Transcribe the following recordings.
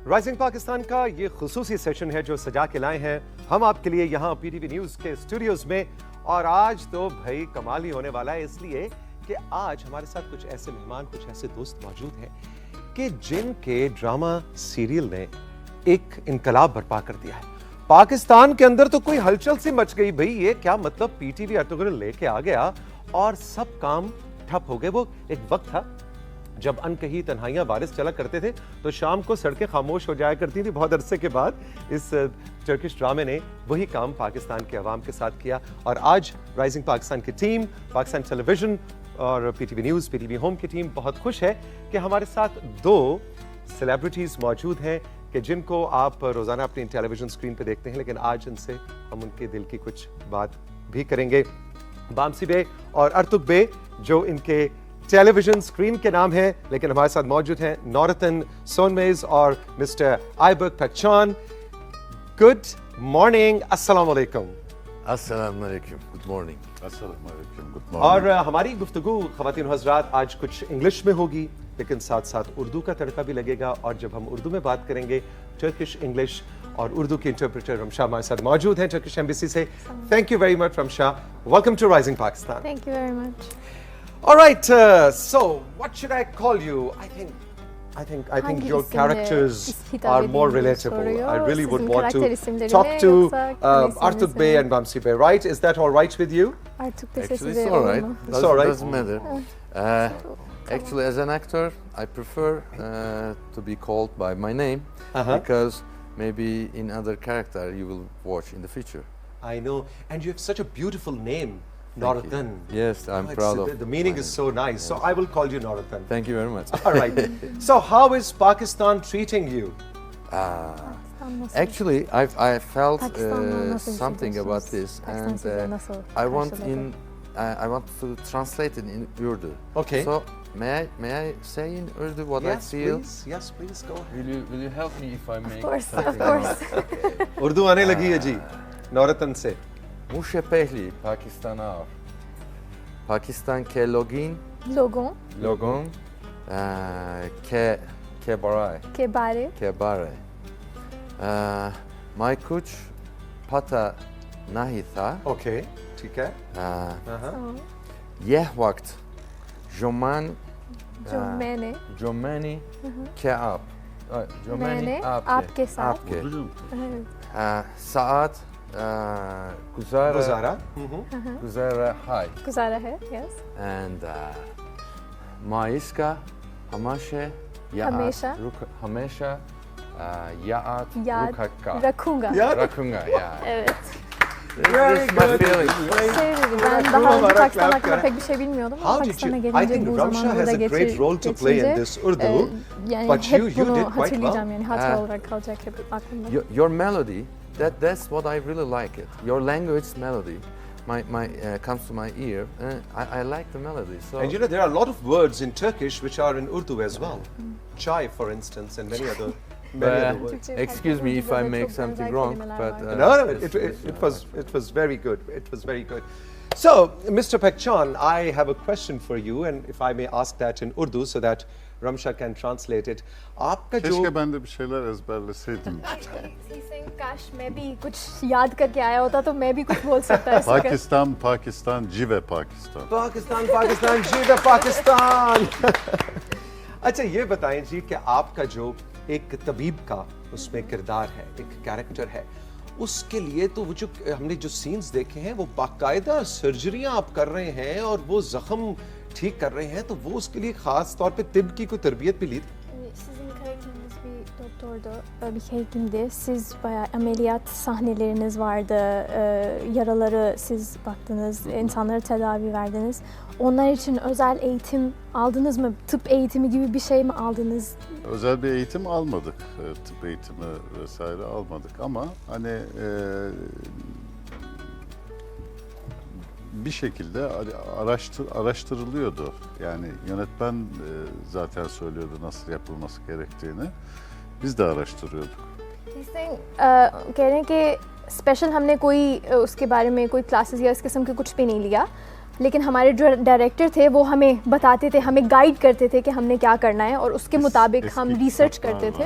Rising Pakistan का ये खुसूसी session है जो सजा के लाए हैं हम आपके लिए यहाँ पीटीवी न्यूज के स्टूडियोज में। और आज तो भाई कमाल ही होने वाला है, इसलिए कि आज हमारे साथ कुछ ऐसे मेहमान, कुछ ऐसे दोस्त मौजूद हैं कि जिनके ड्रामा सीरियल ने एक इनकलाब बर्पा कर दिया है। पाकिस्तान के अंदर तो कोई हलचल सी मच गई भाई, ये क्या मतलब पीटीवी अर्तुगरुल लेके आ गया और सब काम ठप हो गए। वो एक वक्त था जब अनकही तन्हाइयां बारिश चला करते थे तो शाम को सड़कें खामोश हो जाया करती थी। बहुत अरसे के बाद इस टर्किश ड्रामे ने वही काम पाकिस्तान के अवाम के साथ किया। और आज राइजिंग पाकिस्तान की टीम, पाकिस्तान टेलीविजन और पीटीवी न्यूज़, पीटीवी होम की टीम बहुत खुश है कि हमारे साथ दो सेलिब्रिटीज़ मौजूद हैं कि जिनको आप रोज़ाना अपनी टेलीविजन स्क्रीन पर देखते हैं, लेकिन आज उनसे हम उनके दिल की कुछ बात भी करेंगे। बामसी बे और अर्तुक बे जो इनके टेलीविजन स्क्रीन के नाम है, लेकिन हमारे साथ मौजूद हैं नौरतन सोनमेज और मिस्टर आर्तुक पैक्चॉन। गुड मॉर्निंग, अस्सलाम वालेकुम। अस्सलाम वालेकुम, गुड मॉर्निंग। अस्सलाम वालेकुम, गुड मॉर्निंग। और हमारी गुफ्तगू ख़वातीन और हज़रात आज कुछ इंग्लिश में होगी, लेकिन साथ साथ उर्दू का तड़का भी लगेगा। और जब हम उर्दू में बात करेंगे, टर्किश, इंग्लिश और उर्दू के इंटरप्रेटर रमशा हमारे साथ मौजूद हैं टर्किश एम्बेसी से। Thank you very much Ramsha, welcome to Rising Pakistan. Thank you very much. All right, so what should I call you? I think your characters are more relatable. I really would want to talk to Artuk Bey and Bamsi Bey, right? Is that all right with you? Actually, it's all right. It's all right. Doesn't matter. Actually, as an actor, I prefer to be called by my name because maybe in other character you will watch in the future. I know, and you have such a beautiful name. Noratan. Yes, I'm proud of the meaning is so nice. Yes. So I will call you Noratan. Thank you very much. All right. So how is Pakistan treating you? Actually, I felt something about this, and I want to translate it in Urdu. Okay. So may I say in Urdu what I feel? Please. Yes, please go ahead. Will you help me if I make? Of course. Urdu आने लगी है जी नौरतन से। मुझे पहली पाकिस्तान आओ, पाकिस्तान के लोगों के बारे मैं कुछ पता नहीं था। ओके, ठीक है। यह वक्त जो मैंने आपके साथ साथ गुजारा है, yes. And मैं इसका हमेशा याद रखूंगा। Yeah. Very good. Ben daha önce Pakistan hakkında pek bir şey bilmiyordum. How did you? I think Ramsha has a great role to play in this Urdu, but you did quite well. Hatırlayacağım yani, hatıra olarak kalacak hep aklımda. Your melody, that's what I really like it. Your language melody, comes to my ear. I like the melody. So. And you know there are a lot of words in Turkish which are in Urdu as well. Chai, for instance, and many other words. Excuse me if I make something wrong, but no, it was very good. It was very good. So, Mr. Pekchan, I have a question for you, and if I may ask that in Urdu so that Ramsha can translate it. आपका जो keşke ben de bir şeyler ezberleseydim. काश मैं भी कुछ याद करके आया होता तो मैं भी कुछ बोल सकता है। Pakistan, cive Pakistan. Pakistan, cive Pakistan. अच्छा ये बताएं जी कि आपका जो एक तबीब का उसमें किरदार है, एक कैरेक्टर है, उसके लिए तो वो जो हमने जो सीन्स देखे हैं वो बाकायदा सर्जरियां आप कर रहे हैं और वो जख्म ठीक कर रहे हैं, तो वो उसके लिए खास तौर पे तिब की कोई तरबियत भी ली थी? Sizin karakteriniz bir doktordu, bir hekimdi. Siz bayağı ameliyat sahneleriniz vardı, yaraları siz baktınız, insanlara tedavi verdiniz. Onlar için özel eğitim aldınız mı? Tıp eğitimi gibi bir şey mi aldınız? Özel bir eğitim almadık, tıp eğitimi vesaire almadık ama hani bir şekilde araştırılıyordu. Yani yönetmen zaten söylüyordu nasıl yapılması gerektiğini. Biz de araştırıyorduk. कह रहे हैं कि special हमने कोई उसके बारे में कोई क्लासेस या इस किस्म के कुछ भी नहीं लिया, लेकिन हमारे जो डायरेक्टर थे वो हमें बताते थे, हमें गाइड करते थे कि हमने क्या करना है और उसके मुताबिक हम रिसर्च करते थे।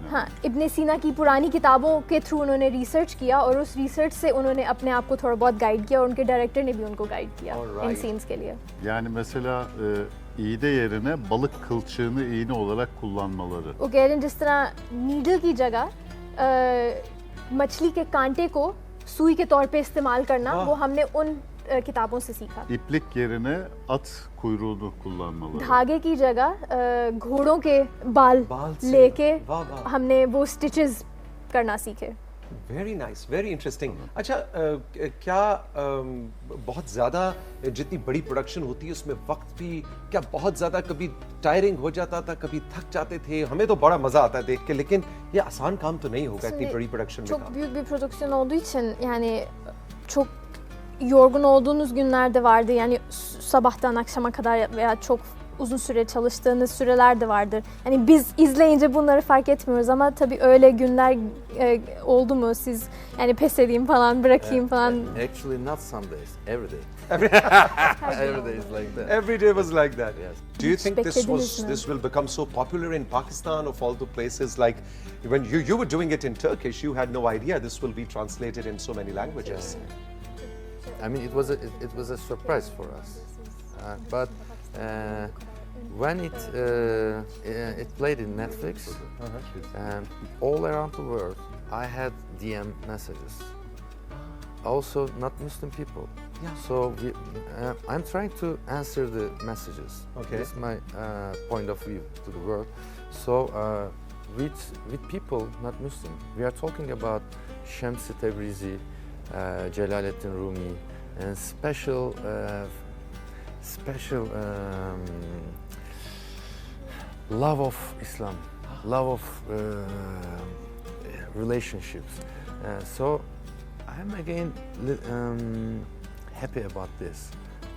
हाँ, इब्ने सीना की पुरानी किताबों के थ्रू उन्होंने रिसर्च किया और उस रिसर्च से उन्होंने अपने आप को थोड़ा बहुत गाइड किया और उनके डायरेक्टर ने भी उनको गाइड किया इन सीन्स के लिए। Yani mesela iğne yerine balık kılçığını iğne olarak kullanmaları. वो कह रहे हैं जिस तरह नीडल की जगह मछली के कांटे को सुई के तौर पे इस्तेमाल करना, वो हमने उन किताबों से सीखा। İplik yerine at kuyruğunu kullanmaları. धागे की जगह घोड़ों के बाल से। लेके वाह, वाह। हमने वो स्टिचेस करना सीखे। Very nice, very interesting. अच्छा, क्या बहुत ज़्यादा जितनी बड़ी प्रोडक्शन होती है उसमें वक्त भी क्या बहुत ज़्यादा कभी टायरिंग हो जाता था, कभी थक जाते थे? हमें तो बड़ा मज़ा आता है देख के, लेकिन ये आसान काम तो नहीं होगा इतनी बड़ी प्रोडक्शन में Çok काम। büyük bir prodüksiyon olduğu için yani çok yorgun olduğunuz günler de vardı. Yani sabahtan akşama kadar veya çok uzun süre çalıştığınız süreler de vardır. Yani biz izleyince bunları fark etmiyoruz ama tabii öyle günler oldu mu siz yani pes edeyim falan, bırakayım falan. Actually, not some days, every day. Every day is like that. Every day was like that. Yes. Do you think Beklediniz mi? this will become so popular in Pakistan, of all the places? Like when you were doing it in Turkish, you had no idea this will be translated in so many languages. I mean, it was a surprise for us, but when it played in Netflix, all around the world, I had DM messages. Also, not Muslim people. Yeah. So I'm trying to answer the messages. Okay. This is my point of view to the world. So with people not Muslim, we are talking about Shamsi Tabrizi, Celaleddin Rumi, and special love of Islam, love of relationships. So I'm again happy about this.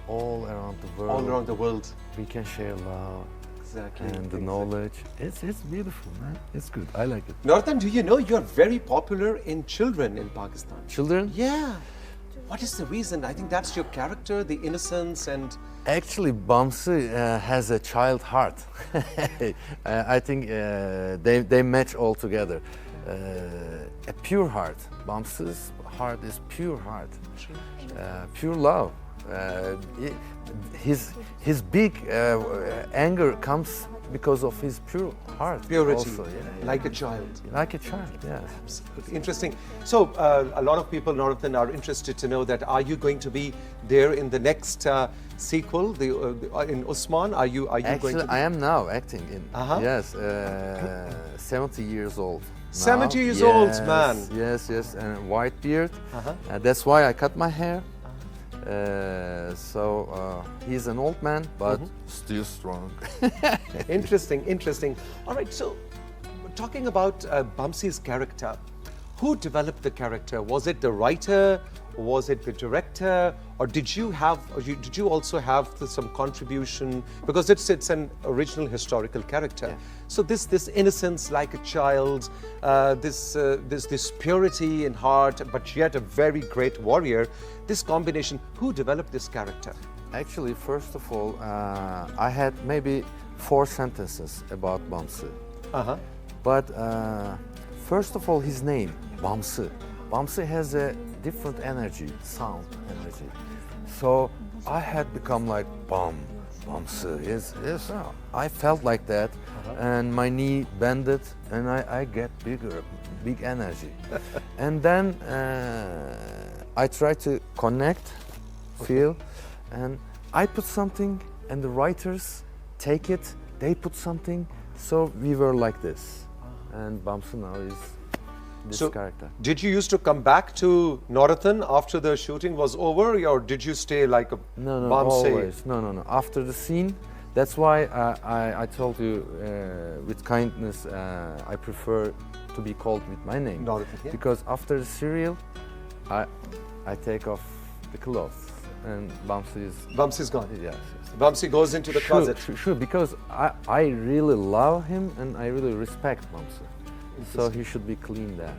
All around the world. All around the world. We can share love Exactly. and the knowledge. It's beautiful, man. It's good. I like it. Northan, do you know you're very popular in children in Pakistan? Children? Yeah. What is the reason? I think that's your character, the innocence and... Actually, Bamsi has a child heart. I think they match all together. A pure heart. Bamsi's heart is pure heart, pure love. His big anger comes because of his pure heart. Purity, also, yeah. like a child. Like a child, yes. Absolutely. Interesting. So, a lot of people, Northan, are interested to know that are you going to be there in the next sequel, in Usman? Are you going Actually, to be? I am now acting in, yes, 70 years old. 70 years old, man. Yes, and white beard. That's why I cut my hair. So he's an old man, but still strong. Interesting. All right, so talking about Bamsi's character, who developed the character? Was it the writer? Was it the director? Or did you also have some contribution? Because it's an original historical character. Yeah. So this innocence like a child, this purity in heart, but yet a very great warrior. This combination, who developed this character? Actually, first of all, I had maybe 4 sentences about Bamsi. But first of all, his name, Bamsi. Bamsi has a different energy, sound energy. So I had become like Bamsi. Yes. I felt like that, and my knee bended, and I get big energy. And then I try to connect, feel, and I put something, and the writers take it, they put something, so we were like this. And Bamsi now is this character. Did you used to come back to Northan after the shooting was over, or did you stay like a No, Bamsi? always. No. After the scene, that's why I told you with kindness, I prefer to be called with my name. Northan, yeah. Because after the serial, I take off the clothes, and Bamsi's gone. Yes. Bamsi goes into the closet. Sure, because I really love him and I really respect Bamsi. So he should be clean there.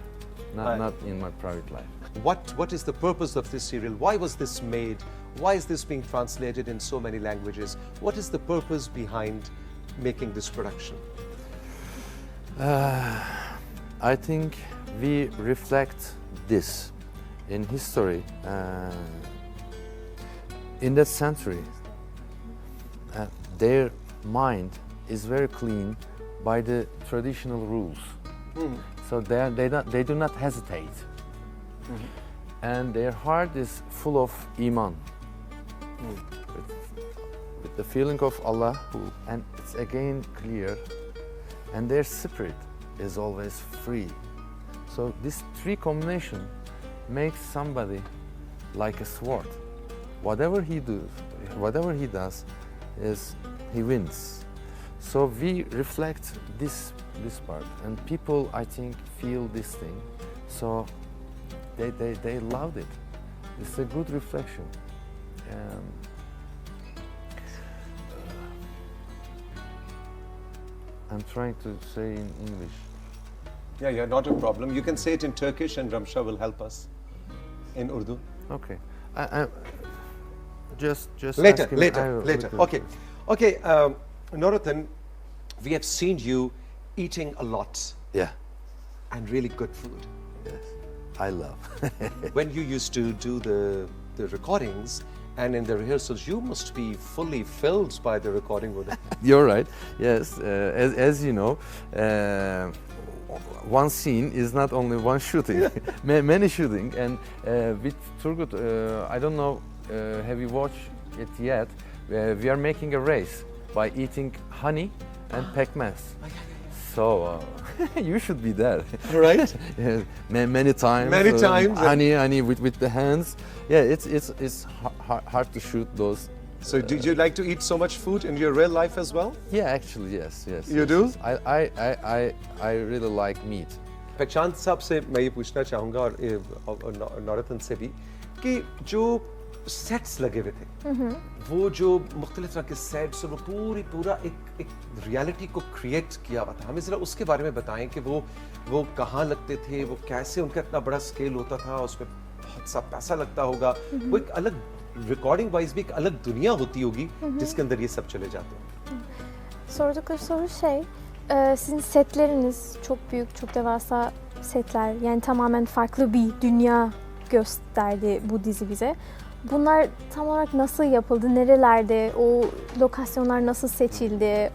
not in my private life. What is the purpose of this serial? Why was this made? Why is this being translated in so many languages? What is the purpose behind making this production? I think we reflect this in history. In that century, their mind is very clean by the traditional rules. So they do not hesitate. And their heart is full of iman. With the feeling of Allah, and it's again clear. And their spirit is always free. So this three combination makes somebody like a sword. Whatever he does, is he wins. So we reflect this part, and people, I think, feel this thing. So they loved it. It's a good reflection. I'm trying to say in English. Yeah, not a problem. You can say it in Turkish and Ramsha will help us in Urdu. Okay. Just Later. Okay. Okay, Noratan, we have seen you eating a lot. Yeah. And really good food. Yes. I love. When you used to do the recordings and in the rehearsals, you must be fully filled by the recording. You're right. Yes. As you know, one scene is not only one shooting, many shooting. And with Turgut, I don't know, have you watched it yet? We are making a race by eating honey and pekmez. So you should be there, right? Yeah, many times. Many times. Honey with the hands. Yeah, it's hard to shoot those. So did you like to eat so much food in your real life as well? Yeah, actually, yes. You do? I really like meat. पहचान साहब से मैं ये पूछना चाहूँगा और नौरतन से भी कि जो सेट्स लगे हुए थे, वो जो मुख्तलिफ तरह के सेट्स और वो पूरा एक रियलिटी को क्रिएट किया हुआ था, हमें ज़रा उसके बारे में बताएं कि वो कहाँ लगते थे, वो कैसे उनका इतना बड़ा स्केल होता था, उसमें बहुत सा पैसा लगता होगा, वो एक अलग रिकॉर्डिंग वाइज भी एक अलग दुनिया होती होगी जिसके अंदर ये सब चले जाते हैं. Sordukları soru sizin setleriniz çok büyük, çok devasa setler. Yani tamamen farklı bir dünya gösterdi bu dizi bize. Bunlar tam olarak nasıl yapıldı, nerelerde, o lokasyonlar nasıl seçildi,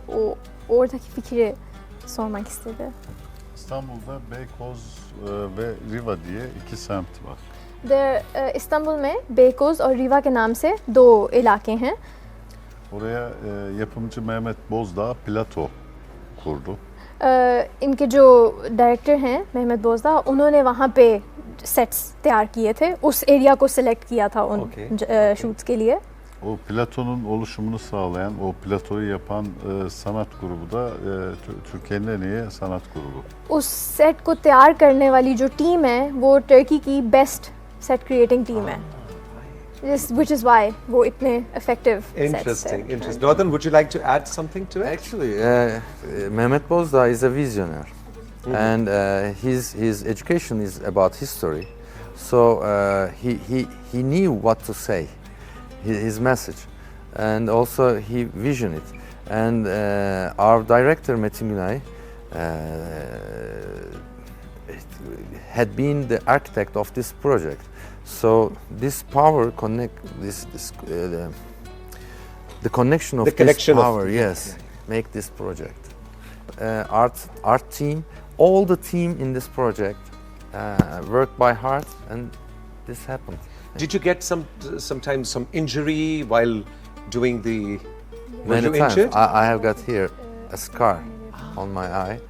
oradaki fikri sormak istedi. İstanbul'da Beykoz ve Riva diye iki semt var. Istanbul में बेकोज और रीवा के नाम से दो इलाके हैं. Oraya yapımcı Mehmet Bozdağ plato kurdu. इनके जो डायरेक्टर हैं मेहमद बोजदा, उन्होंने वहाँ पे सेट्स तैयार किए थे, उस एरिया को सिलेक्ट किया था उन शूट्स के लिए. O platonun oluşumunu sağlayan, o platoyu yapan sanat grubu da Türkiye'nin en iyi sanat grubu. उस सेट को तैयार करने वाली जो टीम है वो टर्की की बेस्ट सेट क्रिएटिंग टीम है. Which is why वो इतने effective. Interesting. Northern, would you like to add something to it? Actually, Mehmet Bozdağ is a visionary, and his education is about history, so he knew what to say, his message, and also he visioned it. And our director Metin Günay had been the architect of this project. So this power connect the connection of this power, yes, make this project. Art team, all the team in this project worked by heart, and this happened. Did you get sometimes some injury while doing the? Many times. I have got here a scar on my eye,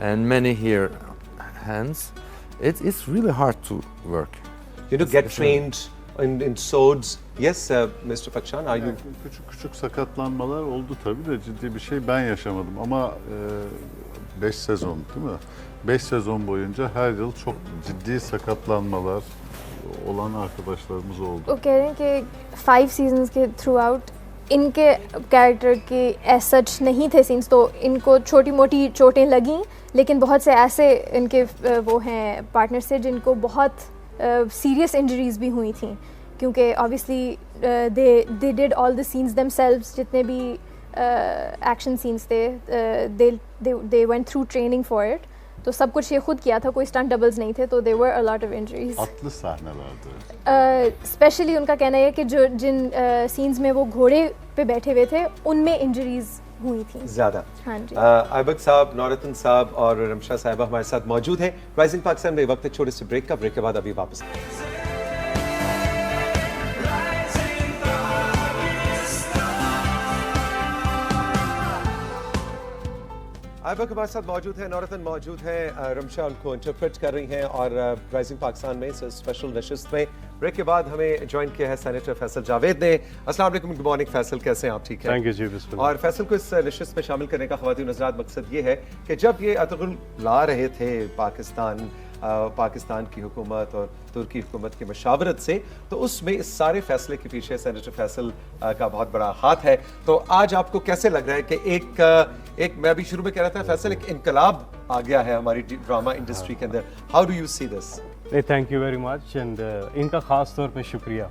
and many here hands. It's really hard to work. You know, get trained in swords. Yes, Mr. Pakshan, are you? Küçük sakatlanmalar oldu tabii de ciddi bir şey ben yaşamadım ama 5 sezon değil mi? 5 sezon boyunca her yıl çok ciddi sakatlanmalar olan arkadaşlarımız oldu. वो कह रहे हैं कि 5 seasons के throughout इनके character के as such नहीं थे सीन्स, तो इनको छोटी मोटी चोटें लगी लेकिन बहुत से ऐसे इनके वो हैं पार्टनर्स थे जिनको बहुत सीरियस इंजरीज भी हुई थी, क्योंकि obviously they did all the scenes themselves, जितने भी एक्शन सीन्स थे they went through training for it, तो सब कुछ ये खुद किया था, कोई स्टंट डबल्स नहीं थे, तो they were a lot of injuries. Atlı sahnelerdi. Specially उनका कहना है कि जो जिन सीन्स में वो घोड़े पे बैठे हुए थे उनमें इंजरीज हुई थी ज्यादा। हाँ जी। आइबक साहब, नौरतन साहब और रमशा साहिबा हमारे साथ मौजूद हैं राइजिंग पाकिस्तान में। वक्त है छोटे से ब्रेक का, ब्रेक के बाद अभी वापस आइबक हमारे साथ मौजूद है, नौरतन मौजूद है, रमशा उनको इंटरप्रेट कर रही हैं और राइजिंग पाकिस्तान में इस स्पेशल नशिस्त में ब्रेक के बाद हमें ज्वाइन किया है सेनेटर फैसल जावेद ने। अस्सलाम वालेकुम, गुड मॉर्निंग फैसल, कैसे हैं आप? ठीक है, थैंक यू जी, बिस्मिल्लाह। और फैसल को इस नशिस्त में शामिल करने का ख्वातीन हज़रात मकसद ये है कि जब ये अर्तुगरुल ला रहे थे पाकिस्तान की हुकूमत और तुर्की हुकूमत की मशावरत से, तो उसमें इस सारे फैसले के पीछे सेनेटर फैसल का बहुत बड़ा हाथ है। तो आज आपको कैसे लग रहा है कि एक मैं अभी शुरू में कह रहा था फैसल, एक इनकलाब आ गया है हमारी ड्रामा इंडस्ट्री के अंदर, how do you see this? Thank you very much and इनका ख़ास तौर पे शुक्रिया।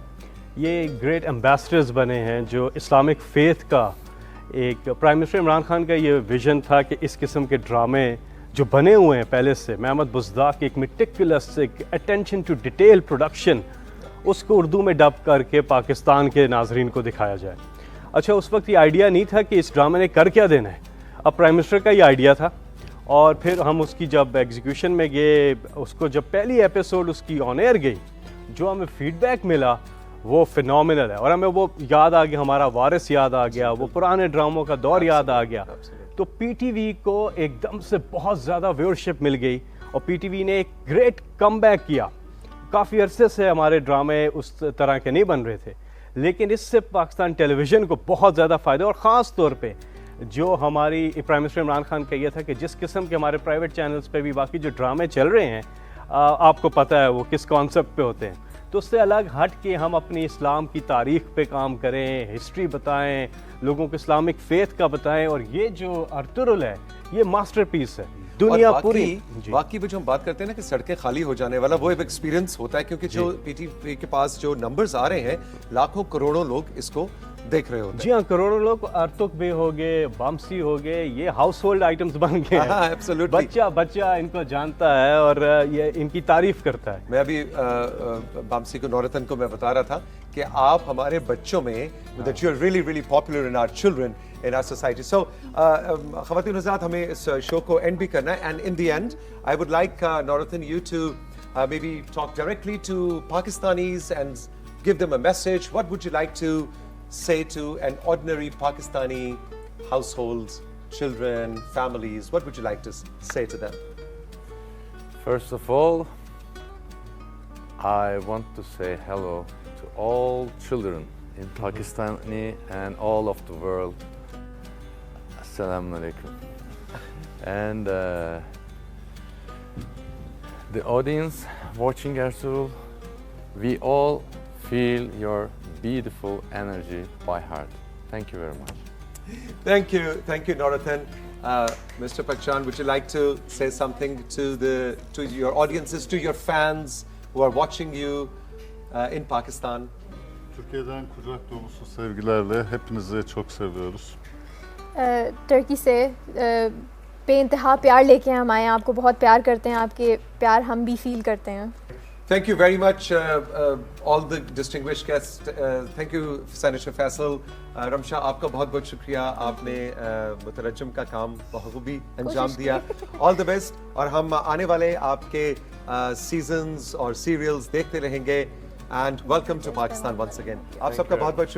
ये ग्रेट एम्बेसडर्स बने हैं जो इस्लामिक फ़ेथ का, एक प्राइम मिनिस्टर इमरान खान का ये विज़न था कि इस किस्म के ड्रामे जो बने हुए हैं पहले से, महमद बुज़दाक एक मेटिकुलस, एक अटेंशन टू डिटेल प्रोडक्शन, उसको उर्दू में डब करके पाकिस्तान के नाजरीन को दिखाया जाए। अच्छा, उस वक्त ये आइडिया नहीं था कि इस ड्रामे ने कर क्या देना है, अब प्राइम मिनिस्टर का ये आइडिया था और फिर हम उसकी जब एग्जीक्यूशन में गए, उसको जब पहली एपिसोड उसकी ऑन एयर गई, जो हमें फीडबैक मिला वो फिनोमिनल है और हमें वो याद आ गया, हमारा वारिस याद आ गया, वो पुराने ड्रामों का दौर याद आ गया। तो पीटीवी को एकदम से बहुत ज़्यादा व्यूअरशिप मिल गई और पीटीवी ने एक ग्रेट कमबैक किया। काफ़ी अरसे से हमारे ड्रामे उस तरह के नहीं बन रहे थे, लेकिन इससे पाकिस्तान टेलीविज़न को बहुत ज़्यादा फ़ायदा, और ख़ास तौर पे जो हमारी प्राइम मिनिस्टर इमरान खान का ये था कि जिस किस्म के हमारे प्राइवेट चैनल्स पे भी बाकी जो ड्रामे चल रहे हैं, आपको पता है वो किस कॉन्सेप्ट पे होते हैं, तो उससे अलग हट के हम अपनी इस्लाम की तारीख़ पे काम करें, हिस्ट्री बताएं, लोगों को इस्लामिक फ़ेथ का बताएं, और ये जो अर्तुगरुल है ये मास्टरपीस है। दुनिया पूरी बाकी जो हम बात करते हैं ना कि सड़कें खाली हो जाने वाला, वो एक एक्सपीरियंस होता है, क्योंकि जो पीटीवी के पास जो नंबर्स आ रहे हैं, लाखों करोड़ों लोग इसको देख रहे होते हैं। जी हाँ, करोड़ों लोग, आर्तुक बे हो गए, बामसी हो गए, ये हाउस होल्ड आइटम्स बन गए हैं। एब्सोल्युटली, बच्चा इनको जानता है और ये इनकी तारीफ करता है। मैं अभी बामसी को, नौरतन को मैं बता रहा था कि आप हमारे बच्चों में, that you are really really popular in our children, in our society. So ख़वातीन हज़रात, हमें इस शो को एंड भी करना है, and in the end I would like Noratan, you to maybe talk directly to Pakistanis and give them a message. What would you like to say to an ordinary Pakistani households, children, families? What would you like to say to them? First of all, I want to say hello to all children in Pakistani and all of the world. Assalamu alaikum. And the audience watching Ertugrul, we all feel your beautiful energy by heart. Thank you very much. Thank you, Noratan. Mr. Pakchan, would you like to say something to your audiences, to your fans who are watching you in Pakistan? Türkiye'den kucak dolusu sevgilerle hepinizi çok seviyoruz. Turkey से बेइंतहा प्यार लेके हम आए हैं, आपको बहुत प्यार करते हैं, आपके प्यार हम भी फील करते हैं। Thank you very much, all the distinguished guests. Thank you, Senator Faisal. Ramsha, आपका बहुत बहुत शुक्रिया, आपने मुतरजम का काम बखूबी अंजाम दिया। All the best, और हम आने वाले आपके सीजन्स और सीरियल्स देखते रहेंगे। And welcome to Pakistan once again. आप सबका बहुत बहुत शुक्रिया।